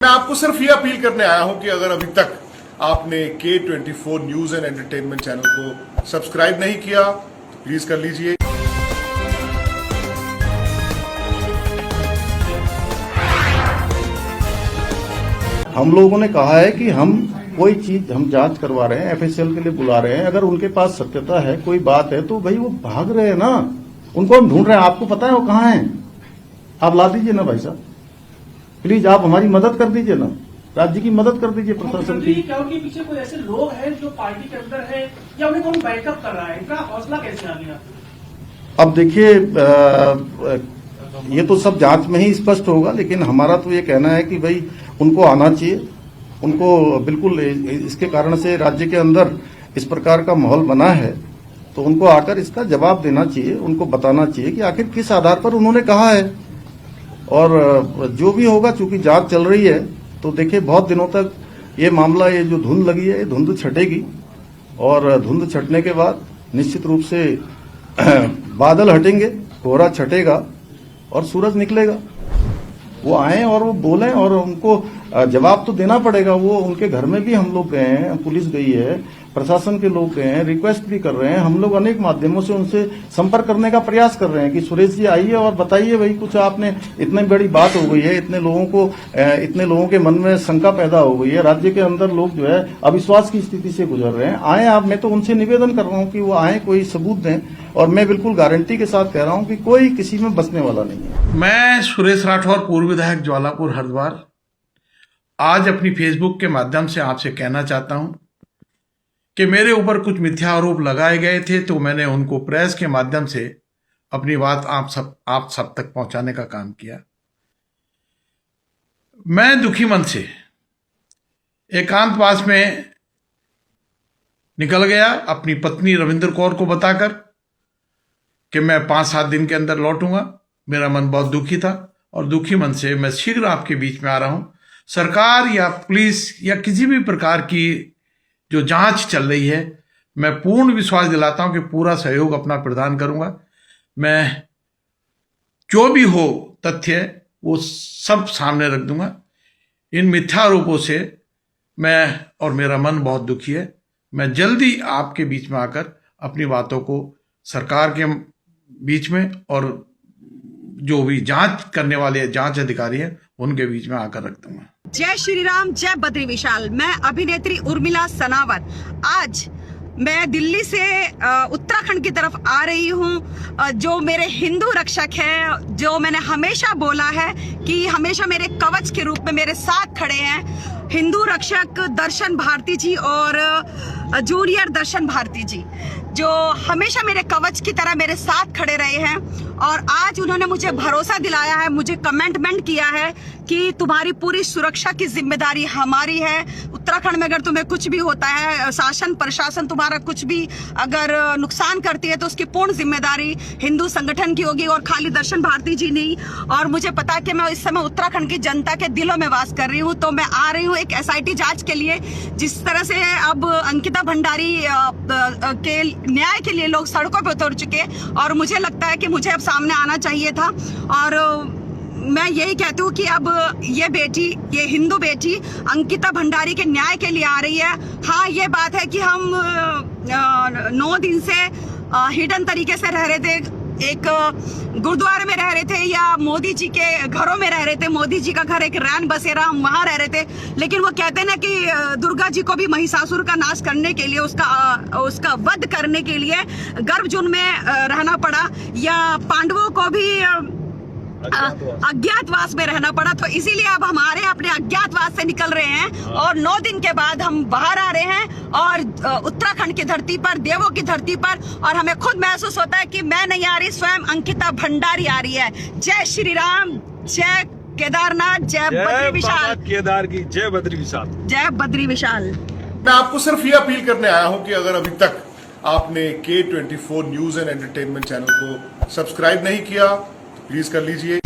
मैं आपको सिर्फ ये अपील करने आया हूं कि अगर अभी तक आपने K24 news and entertainment channel को सब्सक्राइब नहीं किया तो प्लीज कर लीजिए। हम लोगों ने कहा है कि हम कोई चीज हम जांच करवा रहे हैं, एफएसएल के लिए बुला रहे हैं। अगर उनके पास सत्यता है, कोई बात है, तो भाई वो भाग रहे हैं ना, उनको हम ढूंढ रहे हैं। आपको पता है वो कहाँ हैं? आप ला दीजिए ना भाई साहब, प्लीज आप हमारी मदद कर दीजिए ना, राज्य की मदद कर दीजिए, प्रशासन की। क्या उनके पीछे कोई ऐसे लोग हैं जो पार्टी के अंदर है या उन्हें कौन बैकअप कर रहा है? इनका हौसला कैसे आ गया? अब देखिए, ये तो सब जांच में ही स्पष्ट होगा, लेकिन हमारा तो ये कहना है कि भाई उनको आना चाहिए। उनको बिल्कुल इसके कारण से राज्य के अंदर इस प्रकार का माहौल बना है, तो उनको आकर इसका जवाब देना चाहिए, उनको बताना चाहिए कि आखिर किस आधार पर उन्होंने कहा है। और जो भी होगा, चूंकि जांच चल रही है, तो देखिए बहुत दिनों तक ये मामला, ये जो धुंध लगी है, ये धुंध छटेगी, और धुंध छटने के बाद निश्चित रूप से बादल हटेंगे, कोहरा छटेगा और सूरज निकलेगा। वो आए और वो बोलें, और उनको जवाब तो देना पड़ेगा। वो उनके घर में भी हम लोग गए हैं, पुलिस गई है, प्रशासन के लोग गए हैं, रिक्वेस्ट भी कर रहे हैं। हम लोग अनेक माध्यमों से उनसे संपर्क करने का प्रयास कर रहे हैं कि सुरेश जी आइए और बताइए भाई, कुछ आपने, इतनी बड़ी बात हो गई है, इतने लोगों के मन में शंका पैदा हो गई है, राज्य के अंदर लोग जो है अविश्वास की स्थिति से गुजर रहे हैं। आए आप, मैं तो उनसे निवेदन कर रहा हूं कि वो आए, कोई सबूत दें, और मैं बिल्कुल गारंटी के साथ कह रहा हूं कि कोई किसी में बसने वाला नहीं है। मैं सुरेश राठौर, पूर्व विधायक ज्वालापुर हरिद्वार, आज अपनी फेसबुक के माध्यम से आपसे कहना चाहता हूं कि मेरे ऊपर कुछ मिथ्या आरोप लगाए गए थे, तो मैंने उनको प्रेस के माध्यम से अपनी बात आप सब तक पहुंचाने का काम किया। मैं दुखी मन से एकांतवास में निकल गया अपनी पत्नी रविंद्र कौर को बताकर कि मैं 5-7 दिन के अंदर लौटूंगा। मेरा मन बहुत दुखी था, और दुखी मन से मैं शीघ्र आपके बीच में आ रहा हूं। सरकार या पुलिस या किसी भी प्रकार की जो जांच चल रही है, मैं पूर्ण विश्वास दिलाता हूं कि पूरा सहयोग अपना प्रदान करूंगा। मैं जो भी हो तथ्य वो सब सामने रख दूंगा। इन मिथ्या आरोपों से मैं और मेरा मन बहुत दुखी है। मैं जल्दी आपके बीच में आकर अपनी बातों को सरकार के बीच में और जो भी जांच करने वाले जांच अधिकारी हैं उनके बीच में आकर रख दूंगा। जय श्री राम, जय बद्री विशाल। मैं अभिनेत्री उर्मिला सनावत। आज मैं दिल्ली से उत्तराखंड की तरफ आ रही हूँ। जो मेरे हिंदू रक्षक हैं, जो मैंने हमेशा बोला है कि हमेशा मेरे कवच के रूप में मेरे साथ खड़े हैं, हिंदू रक्षक दर्शन भारती जी और जूनियर दर्शन भारती जी, जो हमेशा मेरे कवच की तरह मेरे साथ खड़े रहे हैं। और आज उन्होंने मुझे भरोसा दिलाया है, मुझे कमिटमेंट किया है कि तुम्हारी पूरी सुरक्षा की जिम्मेदारी हमारी है। उत्तराखंड में अगर तुम्हें कुछ भी होता है, शासन प्रशासन तुम्हारा कुछ भी अगर नुकसान करती है, तो उसकी पूर्ण जिम्मेदारी हिंदू संगठन की होगी, और खाली दर्शन भारती जी नहीं। और मुझे पता है कि मैं इस समय उत्तराखंड की जनता के दिलों में वास कर रही हूँ, तो मैं आ रही हूँ एक SIT जांच के लिए। जिस तरह से अब अंकिता भंडारी के न्याय के लिए लोग सड़कों पर उतर चुके, और मुझे लगता है कि मुझे अब सामने आना चाहिए था। और मैं यही कहती हूँ कि अब ये बेटी, ये हिंदू बेटी अंकिता भंडारी के न्याय के लिए आ रही है। हाँ, ये बात है कि हम 9 दिन से हिडन तरीके से रह रहे थे, एक गुरुद्वारे में रह रहे थे, या मोदी जी के घरों में रह रहे थे। मोदी जी का घर एक रैन बसेरा, हम वहां रह रहे थे। लेकिन वो कहते हैं ना कि दुर्गा जी को भी महिषासुर का नाश करने के लिए, उसका वध करने के लिए गर्भजून में रहना पड़ा, या पांडवों को भी अज्ञातवास में रहना पड़ा। तो इसीलिए अब हमारे अपने अज्ञातवास से निकल रहे हैं, और 9 दिन के बाद हम बाहर आ रहे हैं, और उत्तराखंड की धरती पर, देवों की धरती पर। और हमें खुद महसूस होता है कि मैं नहीं आ रही, स्वयं अंकिता भंडारी आ रही है। जय श्री राम, जय केदारनाथ, जय बद्री विशाल। केदार की जय, बद्री विशाल, जय बद्री विशाल। मैं आपको सिर्फ ये अपील करने आया हूं कि अगर अभी तक आपने K24 news and entertainment channel को सब्सक्राइब नहीं किया तो प्लीज कर लीजिए।